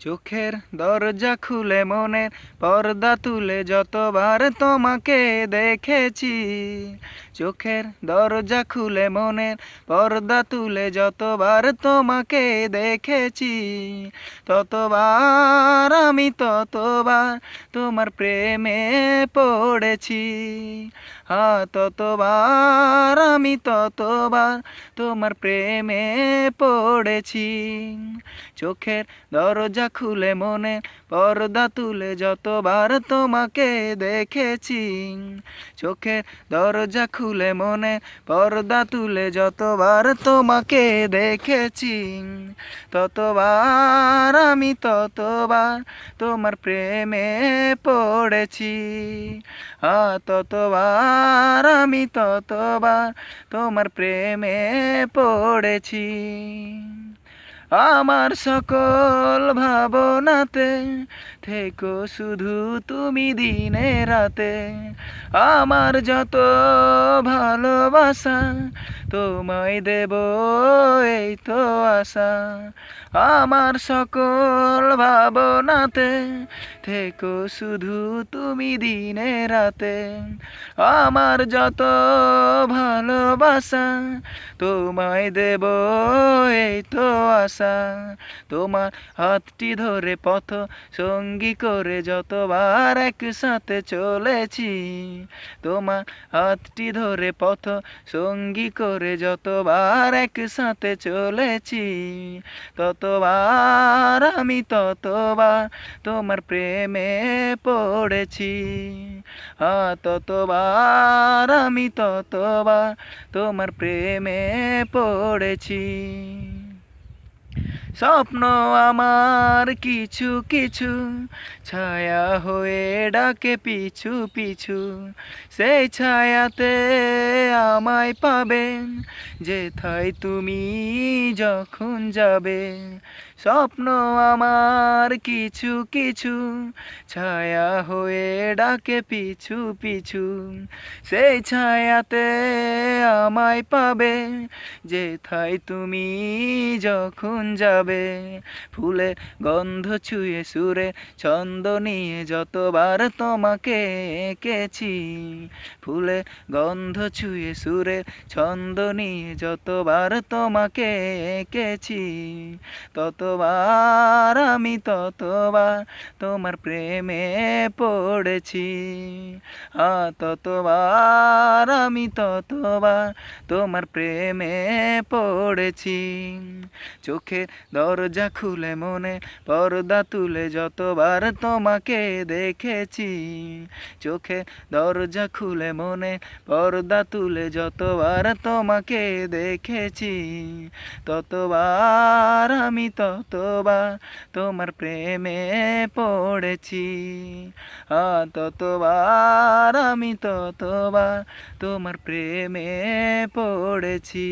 চোখের দরজা খুলে মনের পর্দা তুলে যতবার তোমাকে দেখেছি। চোখের দরজা খুলে মনের পর্দা তুলে যতবার তোমাকে দেখেছি, ততবার আমি ততবার তোমার প্রেমে পড়েছি। ততবার আমি ততবার তোমার প্রেমে পড়েছি। চোখের দরজা খুলে মনে পর্দা তুলে যতবার তোমাকে দেখেছি। চোখের দরজা খুলে মনে পর্দা তুলে যতবার তোমাকে দেখেছি, ততবার আমি ততবার তোমার প্রেমে পড়েছি। ততবার আমি ততবার তোমার প্রেমে পড়েছি। আমার সকল ভাবনাতে থেকো শুধু তুমি দিনে রাতে। আমার যত ভালোবাসা তোমায় দেব এই তো আশা। আমার সকল ভাবনাতে থেকো শুধু তুমি দিনে রাতে। আমার যত ভালোবাসা তোমায় দেব এই তো আশা। তোমার হাতটি ধরে পথ সঙ্গী করে যতবার একসাথে চলেছি। তোমার হাতটি ধরে পথ সঙ্গী করে যতবার একসাথে চলেছি, ততবার আমি ততবার তোমার প্রেমে পড়েছি। ততবার আমি ততবার তোমার প্রেমে পড়েছি। স্বপ্ন আমার কিছু কিছু ছায়া হয়ে ডাকে পিছু পিছু। সেই ছায়াতে আমায় পাবেন যেথায় তুমি যখন যাবে। স্বপ্ন আমার কিছু কিছু ছায়া হয়ে ডাকে পিছু পিছু। সেই ছায়াতে আমায় পাবে যেথায় তুমি যখন যাবে। ফুলের গন্ধ ছুঁয়ে সুরে ছন্দ নিয়ে যতবার তোমাকে এঁকেছি। ফুলের গন্ধ ছুঁয়ে সুরে ছন্দ নিয়ে যতবার তোমাকে এঁকেছি, ততবার আমি ততবার তোমার প্রেমে পড়েছি। ততবার আমি ততবার তোমার প্রেমে পড়েছি। চোখের দরজা খুলে মনে পর্দা তুলে যতবার তোমাকে দেখেছি। চোখের দরজা খুলে মনে পর্দা তুলে যতবার তোমাকে দেখেছি, ততবার আমি ততবার তোমার প্রেমে পড়েছি। ততবার আমি ততবার তোমার প্রেমে পড়েছি।